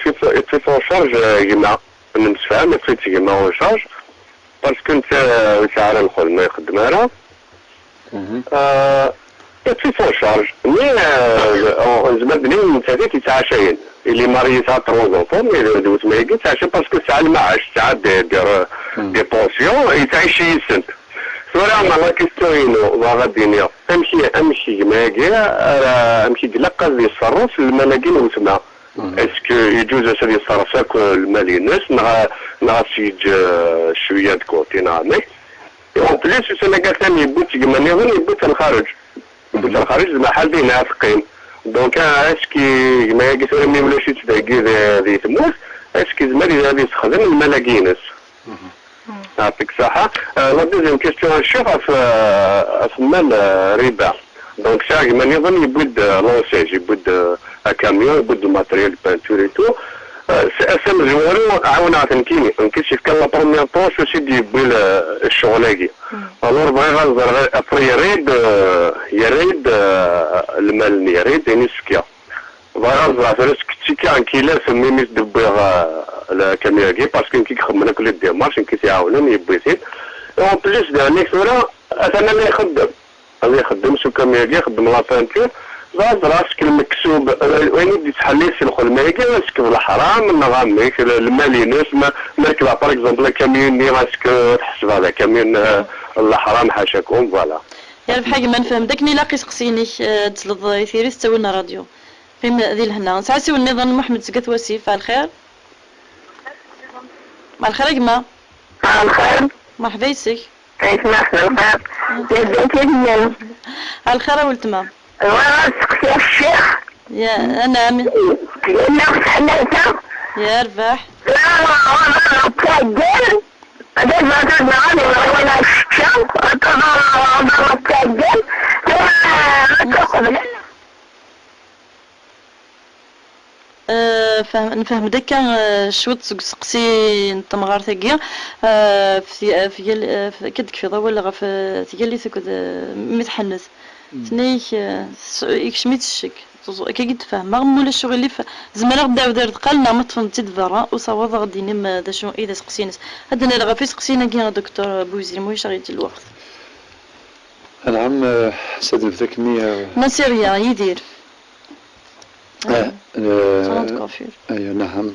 fait en charge يجمع نمسفهم يفيت يجمع en charge parce que ساعة الخل ما يخدم لها يفيت en charge mais زمان بني نتاعي يتعشين اللي ماري تاع 3 enfants دوز ما يتعشى باسكو ساعة المعاش ساعة دير دي بونسيون يتعيش يسن سوري لا كيستيون غادينيا امشي ماكي امشي قلق اللي يصرف الملاقين وسمع اسكو يجوز اسا يصرف ساك المال الناس نغا سيج شويه كوتي نعمك اون بليس سنه قالت لي بوت كماني غير بوت الخارج بوت الخارج المحل دي نافقين دونك اسكي ما يقصر مي ولا شي تلاقي ذي تموت اسكي زمالي هذه يستخدم الملاقينس يعطيك الصحة. لا دوزيام كيستيون الشيخ ثمان ربا دونك ساعة ما نظن يبود لونسيج يبود كاميون يبود الماتريال بانتور اي تو اسم زوارو عاون عتنكيني نكشف كان لا بروميير طون شو سيدي يبول الشغلاكي الور بغي غنزر ابري يريد المال يريد ينسكيا بغي غنزر فرسك عن كيلا سميميس دبيغ الكاميراكي باسكو كي يخمنا كل ديمارش كي تعاونهم يبيسيت اون بليس دانيك ورا انا اللي يخدم سو كاميراكي يخدم لا بانتور راسك المكسوب وين يدي تحلي سي الخل ماكي راسك الحرام نغاميك المال ناس مركبه باغ اكزومبل كاميون راسك تحسب هذا كاميون الحرام حاشاكم فوالا يا بحاجه ما نفهم داك ني لاقي سقسيني تسلط يثيري تسوي لنا راديو قيم ذي الهنا ساسي والنظام محمد سقط وسيف على الخير مع الخير يا جماعة على الخير مرحبا يسك كيف نحن الخير على الخير والتمام وراسك يا الشيخ يا نعم نفس حليته يا رباح لا أنا متأجل هذا ما كان معاني ولا الشام أنا متأجل تأخذ نفهم دكا شو تسقسي انت مغار ثقيا في كدك في ضوء ولا في تقال لي ثقد متحنس ثنيك يكشميت الشك كي قد فاهم مغمول الشغل اللي زمان غدا ودار قالنا ما تفهمتي دبرا وصواب غادي نم دا شنو اذا سقسينس هذا انا راه في سقسينا كي دكتور بوزير موي شغيت الوقت نعم سيد الفكمية نسيريا يدير ايوه نعم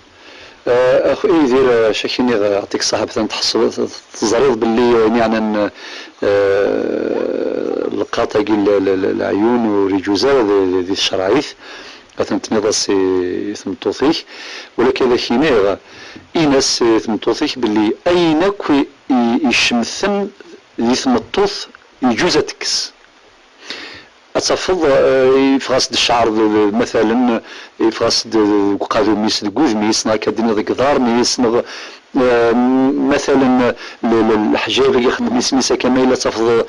اخو يدير شكيني يعطيك صاحب تحصل تزريض باللي يعني القاطع العيون وريجوزا ذي الشرايث مثلا تنضس ثمطوثيك ولكن اذا كينيغ ايناس ثمطوثيك باللي اينك يشمثن ذي ثمطوث يجوز تكس أتفضل يفغس الشعر مثلا يفغس قادو ميس الجوز ميسنا كدني ذيك دار ميسنا مثلا الحجاب يخدم ميسا كما إلا تفضل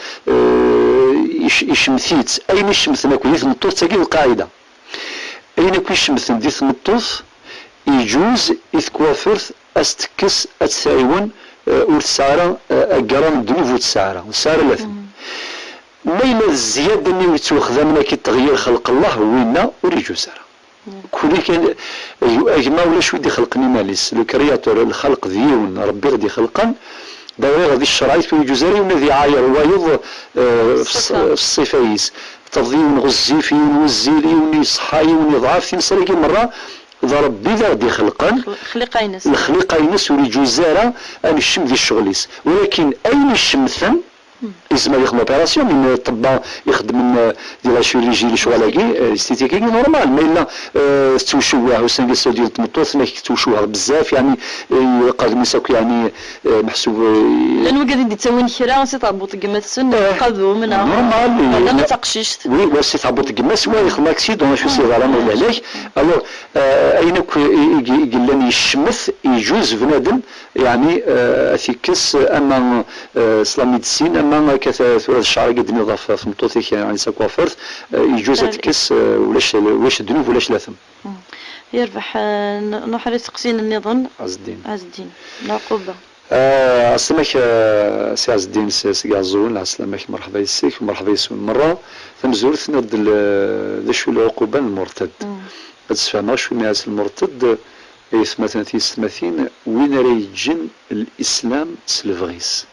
يشمثيت أين يشمثنا كويس مطوط تجي القاعدة أين كويس يشمثن ديث مطوط يجوز إذ كوافرث أستكس أتسايون ورسارة أجرام دنوفو تسارة وسارة لثم ميلا الزيادة اللي يتوخذ كي تغيير خلق الله وينا وريجو سارة كل كان أجمع ولا شو دي خلقني ماليس لو كرياتور الخلق ديون ربي غادي خلقا داوي غادي الشرايط في جزاري ونذي عاير وايض في الصفايس تضيون غزيفي ونوزيلي ونصحاي ونضعاف نصريكي مرة ذا ربي ذا غادي خلقا الخليقينس وريجو زارة أنا الشم ذي الشغليس ولكن أين الشمثن اسمه يخدم اوبيراسيون من الطباء يخدم ديال الشيرورجي الشغلاكي استيتيكي نورمال ما الا توشوه وسنقصو ديال التمطوط ما توشوه بزاف يعني قادم يساك يعني محسوب لانه قاعد يتسوي كرا سي تربط كما السن قادو منها نورمال هذا ما تقشيش وي بس سي تربط كما سوا يخدم اكسيدون شو سي فوالا ما عليك الوغ اينك قلاني الشمث يجوز بنادم يعني افيكس اما سلاميدسين اما كثر الشعر قد نضاف في مطوطيك يعني ساكوافيرث يجوز تكس ولاش دنوب ولاش لاثم يربح نحرس تقسين النظام عز الدين العقوبة عسلامك سي عز الدين سي غازون عسلامك مرحبا يسيك مرحبا يسون مرة ثمزور ثنود ذا شو العقوبة المرتد تسفهمها شو ناس المرتد مثلا ثماثين وين راه يجن الاسلام سلفغيس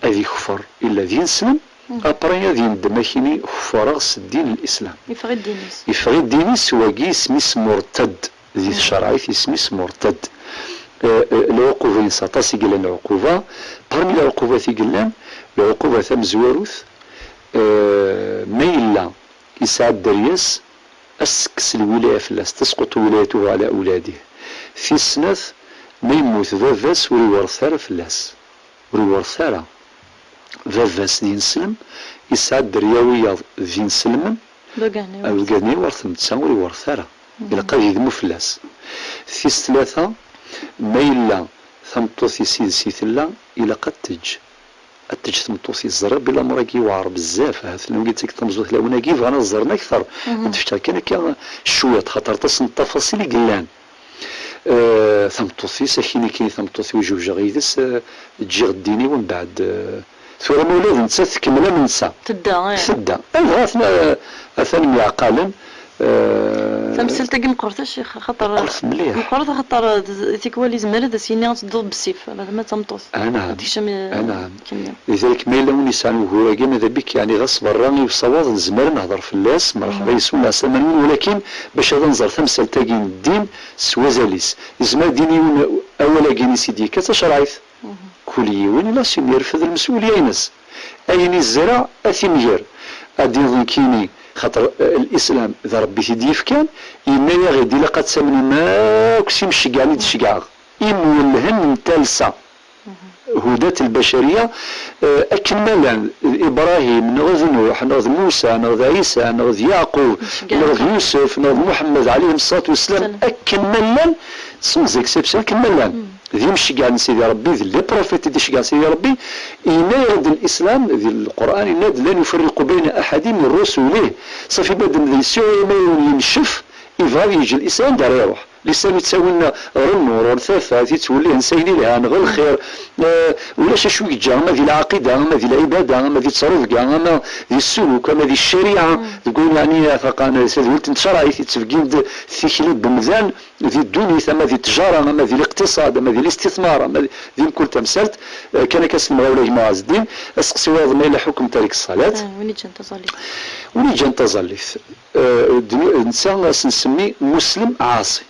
هذي كفر الا ذي سلم ابري ذي ندماكيني كفراغ الدين الاسلام يفغي الدينيس واقي سميس مرتد ذي الشرعية سميس مرتد العقوبة ينساطاسي قلنا العقوبة برمي العقوبة قلنا العقوبة ثم زواروث ميلا يساعد درياس اسكس الولاية فلاس تسقط ولايته على اولاده في السناث ما يموت فافاس وريورثار فلاس وريورثارا فافاس دين سلم يسعد درياوية دين سلم أو قاني ورث متساوري ورثارا إلا قد يدمو فلاس في الثلاثة ما إلا ثمطوث يسيد سيثلا إلا قد تج ثمطوث الزرب بلا مراكي وعر بزاف هذا لو قلت لك تمزوث لونا كيف أنا الزرنا أكثر تفتح كان شوية خاطر تصن التفاصيل قلان ثمطوثي ساكيني كاين ثمطوثي وجوج غيدس تجي غديني ومن بعد ثورة مولاد نسى تكمل من نسى تدا أثنى عقالا تمثل تاقي مقرطة الشيخ خاطر مقرطة خاطر تيكوالي زمالة دا سيني تضرب بالسيف هذا ما تمطوث نعم لذلك ما يلون يسعى وهو ماذا بك يعني غصب الراني وصواد الزمالة نهضر في اللاس مرحبا يسمى سلمان ولكن باش هذا نظر تمثل تاقي الدين سوازاليس زمال ديني أولا كيني سيدي كتشرعيث كلي وين لا سيني يرفض المسؤولية ينس أين الزرع أثمير أدي كيني خاطر الاسلام اذا ربي تيديف كان يما غيدي لقد تسمن ما كسي مشي كاع تشكاع يمولهن تالسا هداة البشرية أكملا إبراهيم نغذ نوح نغذ موسى نغذ عيسى نغذ يعقوب نغذ يوسف نغذ محمد عليه الصلاة والسلام أكملا سوز اكسبسيون كملا ذي مشي كاع سيدي ربي ذي لي بروفيت دي كاع سيدي ربي يناد الإسلام ذي القرآن يناد لا نفرق بين أحد من رسله صافي بدل ذي سوء ما ينشف يبغى يجي الإسلام دار يروح لسان يتساوي لنا غير النور والثافة تولي نسيني لها غير الخير ولا شوي جا ما ذي العقيدة ما ذي العبادة ما ذي التصرف كاع ما ذي السلوك ما ذي الشريعة تقول يعني فقانا ولت نتشرعي تفقين ثيكليب بمذان ذي الدنيا ما ذي التجارة ما ذي الاقتصاد ما ذي الاستثمار ما ذي كل تمثلت كان كاسم غاولاي معز الدين اسقسي واض ما إلى حكم تارك الصلاة وني جان تظليث الإنسان سنسمي مسلم عاصي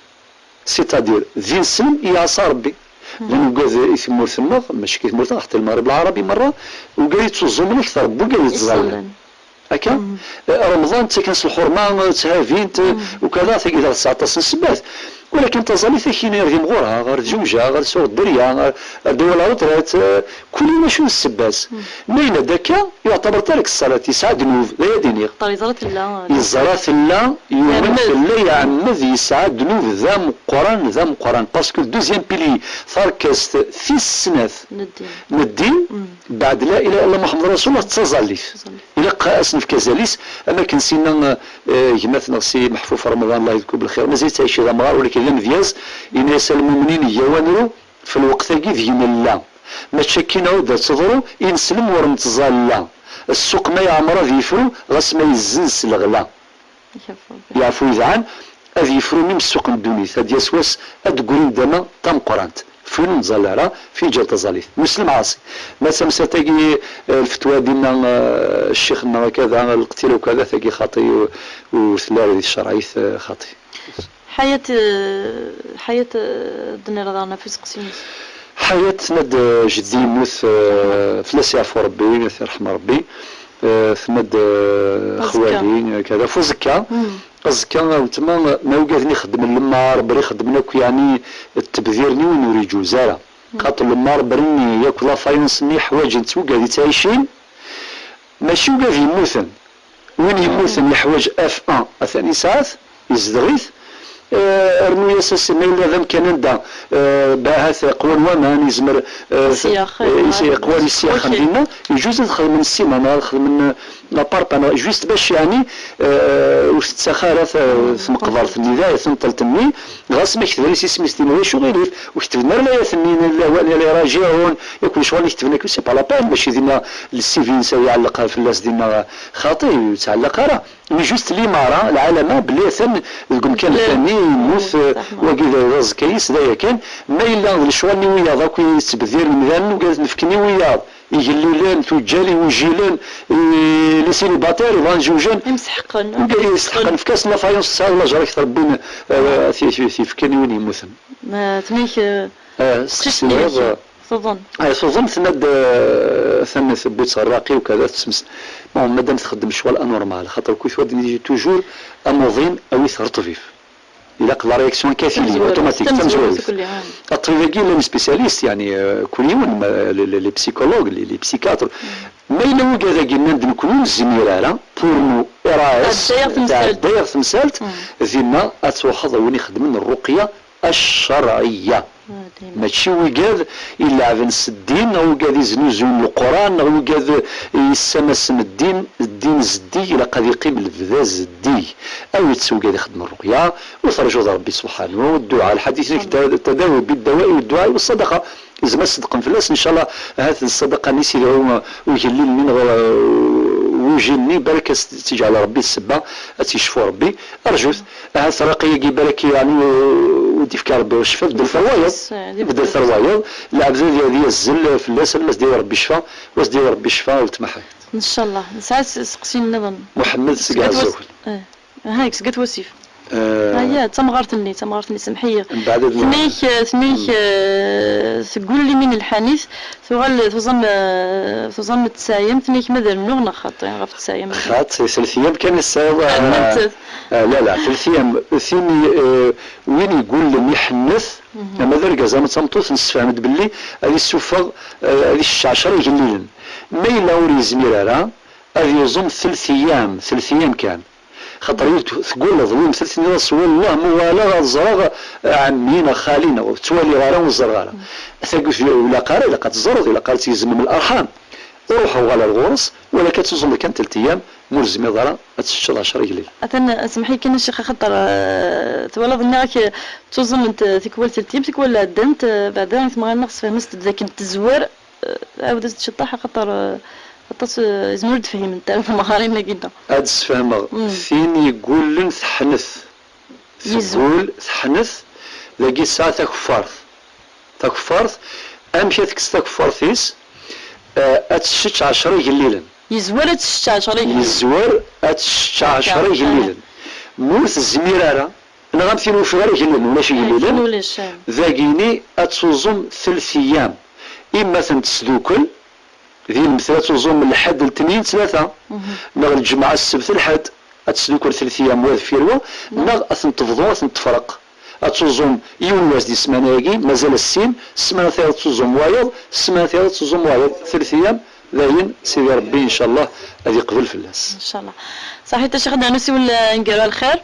سيتادير ذي نسلم يعصى ربي لأنه قال يثمر ثمغ ماشي كيثمر حتى المغرب العربي مرة وقال يتوزم أكثر بو قال يتظلم هكا رمضان تكنس الحرمة تهافين وكذا إذا 19 سبات ولكن تظل ثكينا غير مغورها غير جوجة غير سوق الدريا غير الدول العطرات كلنا شو السباس مين دكا يعتبر تارك الصلاة يسعى ذنوب لا يدينيغ طريزرات الله يزرات الله يومن الله يعمذ يسعى ذنوب ذا مقران باسكو الدوزيام بيلي ثاركست في السناث ندين بعد لا إله إلا محمد رسول الله تظليف إلا قاسن في كازاليس أما كنسينا يمات نغسي محفوف رمضان الله يذكر بالخير مازال تعيش هذا مغار ولكن مذياز الناس المؤمنين يوانروا في الوقت ذيهم الله ما تشكينا ودا تصدروا ينسلم ورم تظل السوق ما يعمر ذي يفرو غاس ما يزنس الغلا يعفو يذعن أذي يفرو من السوق الدنيا هاد يسوس أدقرين دما تم قرانت فين نزلها في جال تظليف مسلم عاصي ما سمسا تاقي الفتوى ديالنا الشيخنا كذا القتيل وكذا تاقي خاطي وثلاثة الشرعيث خاطي حياة الدنيا رضانا في سقسيمس حياة ند جدي يموت فلاس يعفو ربي يرحم ربي ثمد خوالي كذا فوزكا الزكا وتما ما وقعدني يخدم المار بري خدمنا يعني التبذيرني ونوري جوزارة خاطر المار برني ياكل فاينس مي حوايج نتوقع تعيشين ماشي وقع يموتن وين يموتن الحوايج اف 1 ثاني ساعات يزدغيث ارمو ياسس ميلا ذم كندا باهث قوان ومان يزمر قوان السياخ ديالنا يجوز ندخل من السيمانه ندخل من لابارت جوست باش يعني واش تسخاره في مقدار في النداء ثم تلتمي غاس ما كتب لي سيسمي ستيمو شو غير وكتبنا لا يثنين لا راجعون يكون شغل يكتبنا كل سي با لا بان باش يدينا السيفي نسوي يعلقها في اللاس ديالنا خاطي يتعلق راه مي جوست الاماره العلامه بلي ثن الكمكان الثاني يموت وكذا رز كيس ذا كان ما الا الشواني ويا ذاك يتبذير الميدان وقال نفكني ويا يجلولان توجالي وجيلان لسيني باتير وان جوجان يمسحقن يمسحقن في كاس لافايونس ساعه الله جارك ربنا في فكني وين يموتن ما تميك تظن تظن ثمن ثبوت الراقي وكذا تسمس مادام تخدم شوال انورمال خاطر كيف ودي يجي توجور اموظين او يثرطفيف إلا قضى رياكسيون كاثيرية اوتوماتيك تنجوز الطبيبي لهم سبيسياليست يعني كل يوم لي بسيكولوج لي بسيكاتر ما يلو كذا قلنا نكونوا الزميرة بورنو إراس داير تمثالت ذينا أتوخذ وين يخدمون الرقية الشرعية ماشي وقاد إلا عفنس الدين أو قاد يزنوزون القرآن أو قاد يسمسم الدين زدي إلا قد يقيم البذا زدي أو يتسوي قاد يخدم الرقية وترجو ربي سبحانه والدعاء الحديث التداوي بالدواء والدعاء والصدقة إذا ما صدقن في الناس إن شاء الله هذه الصدقة نسي هو ويجلي من وجلني بركة تجعل ربي السبة تيشفو ربي أرجوث هذا الرقية يبارك يعني ودي فكر ربي والشفاء بدل ثروايض العبد هذه الزل في الناس المس ديال ربي الشفاء واس ديال ربي الشفاء والتمحى إن شاء الله ساعات سقسي النظام محمد سقع الزول هايك سقط وسيف هيا تمغرتني سمحيه بعد ثنيك تقول لي من الحنيث ثغل تظن تسايم ثنيك ماذا نغنى خاطر غف تسايم ثلاث ايام كان السايم لا 3 ايام ثاني وين يقول لي يحنث ماذا رجع زعما تمطوط نستفهمت باللي هذه السفر هذه الشعشره يجليلن ما الا وري زميرها هذه يظن 3 ايام كان خاطر تقول ظلم 3 ايام والله موالاه الزراغ عمينا خالينا وتوالي غارة والزرغاره ثقف ولا قال الا كتزرد الا قالت يزمم الارحام روحوا على الغرس ولا كتوصل كان 3 ايام ملزم يضرا تشتغل 10 يليل اثن سمحي كاين الشيخ خاطر تولد انك توزن انت تكول 3 ايام تكول دنت بعدا ثم نقص فهمت ذاك التزوير عاودت تشطح خاطر زمر تفهم انت مهارين لقينا هاد فهمه فين يقول لن تحنث يقول تحنث لاقي الساعه تكفرث امشي تكفرثيس اتشتش 10 يليلا يزور اتشتش 10 يليلا يزور اتشتش 10 يليلا موت الزميراره انا غنمثلو في غير يليلا ماشي يليلا ذاقيني اتوزم 3 ايام اما تسدوكل ذي المثال توزم من الحد الاثنين 3 نغ الجمعة السبت الحد اتسلوكر 3 ايام واذ فيروا نغ اثن تفضوا اثن تفرق اتوزم يوم واز دي سماناكي مازال السين السمانة ثالث توزم وايض السمانة ثالث توزم وايض 3 ايام لاين سيدي ربي ان شاء الله هذه قبل في الناس ان شاء الله صحيح تا شيخنا نسيو نقالوا الخير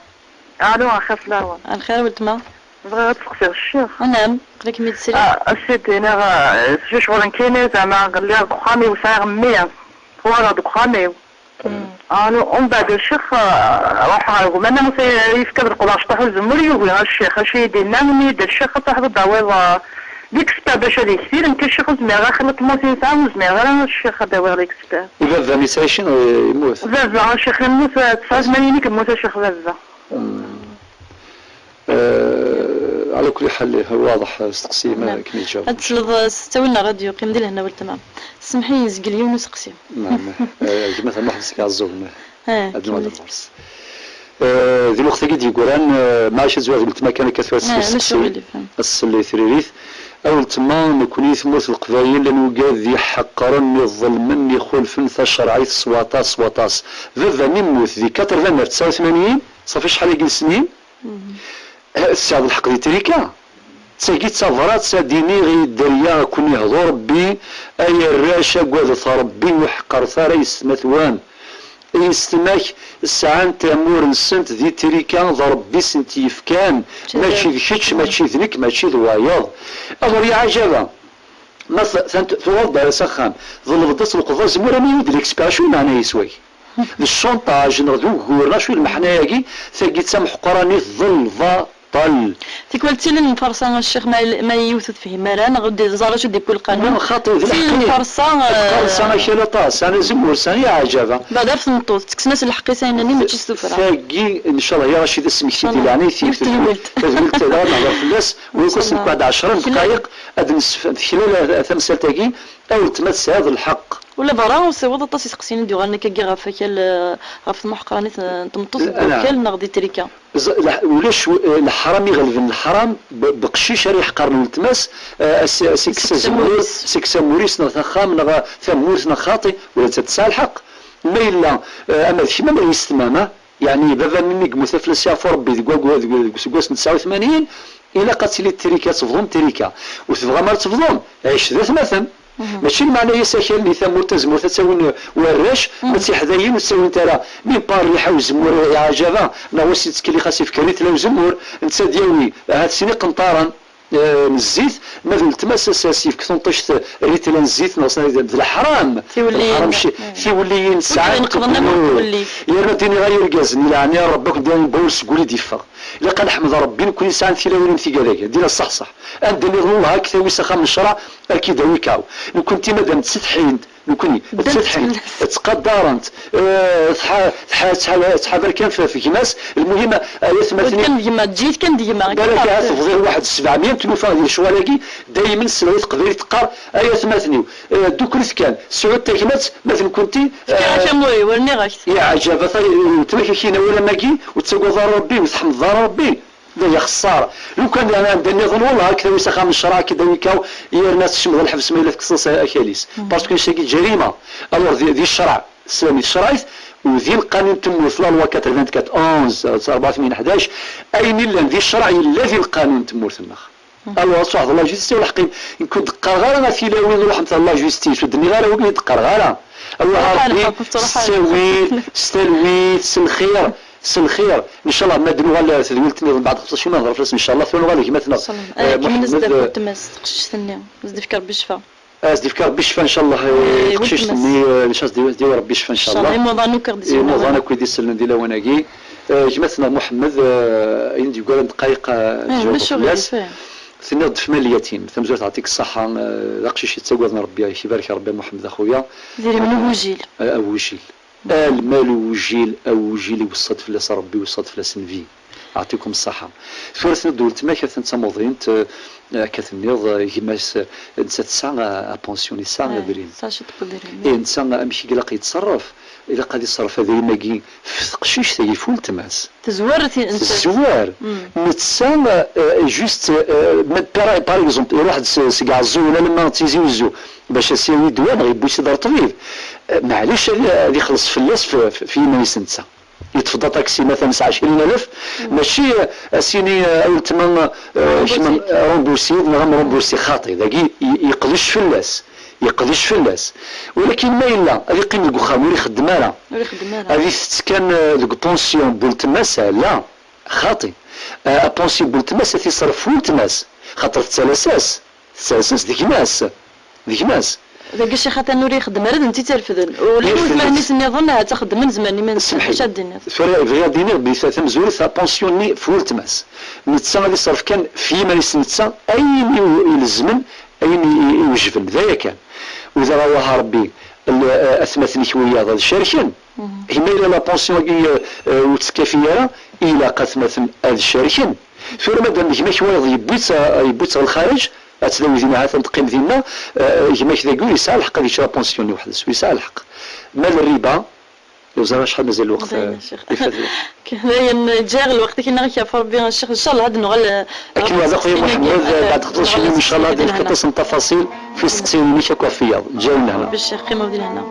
الو اخي فلاوه الخير ولتما بغيت تسقسي الشيخ نعم قلك ميت سري السيدي انا شغل كاين زعما قال لي خامي وسايغ 100 فوالا دوك خامي انا ومن بعد الشيخ روح قلنا انا يفكر القلاش طاحوا الزمري ويقول الشيخ اش يدينا مني دار الشيخ طاح بالدعوه ديك سبا باش هذه كثير يمكن الشيخ زمير خلط موسي ساعه وزمير غير الشيخ داوي ديك سبا وبابا ميسايشين يموت بابا الشيخ يموت 89 كيموت الشيخ بابا على كل حال واضح استقسي ما كمل جاوب هاد ستاولنا راديو قيم ديال هنا تمام سمحي نزقل يوم نسقسي نعم مثلا ما حبسك على الزوم هاد المدرس ذي الوقت كي يقولان ما عادش زواج قلت ما كان كثر السلي ثريريث اول تما نكون يثموت القبايل لانه قال ذي حقرني ظلمني خلف شرعي سواطاس ذا نموت ذي 89 صافي شحال يجي سنين السعد الحق دي تريكا تساقيت صفرات ساديني غي الدريا كون يهضر ربي اي الراشا قواد ربي وحقر ثاري السمثوان اي استماك الساعة تامور نسنت ذي تريكا ضربي سنتي يفكان ماشي ذكيتش ماشي ذنك ماشي ذوايض امر يا عجبا ما ثوض على سخان ظل بدس القضاء زمورا ما يدريك سباشو معناه يسوي الشونطاج نغدو كورنا شو المحناياكي ثاقيت سامح قراني ظل طل تيكولتي الفرصة الشيخ ما يوثد فيه مالا غدي زارج دي كل قانون خاطر الفرصة ماشي لا طاس انا زمور ثاني عجبه بعد عرفت نطوط تكسناس الحقي ثاني ما تجي سفرة ثاقي ان شاء الله يا رشيد اسمك سيدي يعني قلت لا نهضر في الناس ويكون بعد 10 دقائق خلال ثمثال تاقي او تمس هذا الحق ولا برا وسوض الطاس يسقسيني ديو غنك كي غافا كال غاف المحقراني تمطوط كال نغدي تريكا ولاش الحرام يغلب الحرام بقشيش راه يحقر من التماس سكسا موريس نخام نغا ثمورس نخاطي ولا تتسع الحق ما الا اما كيما ما يستمامه يعني بابا منك مثلث يا ربي كواس 89 الا قاتلي التريكا تفضل تريكا وتبغى ما تفضل عيش ذات مثلا ماشي المعنى يساكن اللي ثمور تزمور تساوي وراش ما تحداين وتساوي انت راه مين بار اللي حاول زمور يا عجبه ناوسي تسكلي خاصي فكري تلاو زمور انت ديالي هاد السنين قنطارا الزيت مثل التماس اساسي في طنطشت ريت لنا الزيت ناقصنا الحرام الحرام شي ولي ساعات يا رديني غير كازني يعني ربك ديال بولس قولي ديفا الا كان نحمد ربي كل ساعه ثلاثين في كذاك دينا الصح عندنا الله هكذا ويسخا من الشرع اكيد ويكاو لو كنتي مادام تستحين نكوني تفتحين تقدرنت تحابر كان في كماس المهم يثمثني كان ديما جيت كان ديما بالك تفضل واحد 700 تلوفه ديال الشوالاكي دائما السلوى تقدري تقار يثمثني دوك كان سعود تاكمات مثلا كنتي شاموي ورني غاك يا عجبه تمشي كينا ولا ماكي وتسوق دار ربي وتحمد دار ربي هذا خساره لو كان انا عندي نظن والله هكذا وسخه من الشرع كذا ويكاو يا الناس تشمل الحبس ما الا تكسص اكاليس باسكو شي جريمه الور دي الشرع السلامي الشرعي وذي القانون تم في لا لوا 411 اين الا ذي الشرعي الذي القانون تم ثمخ الوا صح الله جيستي والحقيقه ان كنت قرغاره في لاوين رحمه الله جيستي ودني غير وقيت قرغاره الله ربي ستلويت سنخير الخير ان شاء الله ما دنوا تدويلتني بعد 15 ما نعرف ان شاء الله ثاني غادي كما محمد نزدف تماس تقشش ثاني نزدف كرب الشفا ازدف ربي الشفا ان شاء الله تقشش ثاني ان شاء الله ديال ربي الشفا ان شاء الله موضانو كردي موضانو كيدي سلم ديال وناكي جمعتنا محمد عندي يقول دقائق الناس ثاني ضف ماليتين ثم تعطيك الصحه داقشي تسوقنا ربي يبارك ربي محمد اخويا ديري من وجيل وجيل المال وجيل او جيل وصد فلاس ربي وصد فلاس نفي يعطيكم الصحه ثالث دولت ما كانت موضين كتنيض كيماس انسان تسعى بونسيوني ساعه درين ساش تقدرين انسان امشي كي يتصرف اذا قاد يتصرف هذا ماكي في تقشيش تاهي فول تماس تزورتي انت تزوار نتسان جوست باغ اكزومبل واحد سكاع الزوله لما تيزيوزو باش يسوي دوان غيبو يدار طبيب معليش هذه يخلص فلاس في يوم يسنتسا يتفضل طاكسي مثلا 20000 ماشي سيني اول تمام رومبورسي نغم رومبورسي خاطي ذاكي يقضيش فلاس يقضيش فلاس ولكن ما الا هذه قيمه الكخام اللي خدمها هذه كان دوك بونسيون بولتماس لا خاطي بونسيون بولتماس تيصرف فول تماس خاطر تسالساس ديك ناس ذاك الشيء خاطر نوري يخدم راه انت ترفدن والحوت ما هنيس نظن تخدم من زمان ما نسمحش الدنيا فري دينير بثلاثه مزوري بونسيوني فول تماس نتسا غادي يصرف كان في مارس نتسا اين يلزمن اين يوجبن ذاك كان واذا راه ربي اثمثني شويه هذا الشركه هما الى لا بونسيون وتسكافيه الى قسمه هذا الشركه فما دام كما شويه يبوت الخارج اتلاوي دينا تنقيم ديالنا كما كذا يقول يسعى الحق غادي يشرى بونسيوني واحد يسعى الحق مال الربا يوزر شحال مازال الوقت كاين جاء الوقت كنا كيف ربي الشيخ ان شاء الله هاد نغل لكن هذا خويا محمد بعد 15 يوم ان شاء الله غادي نختص تفاصيل في السقسيوني شكوى فيا جاينا هنا بالشيخ قيمه ديال هنا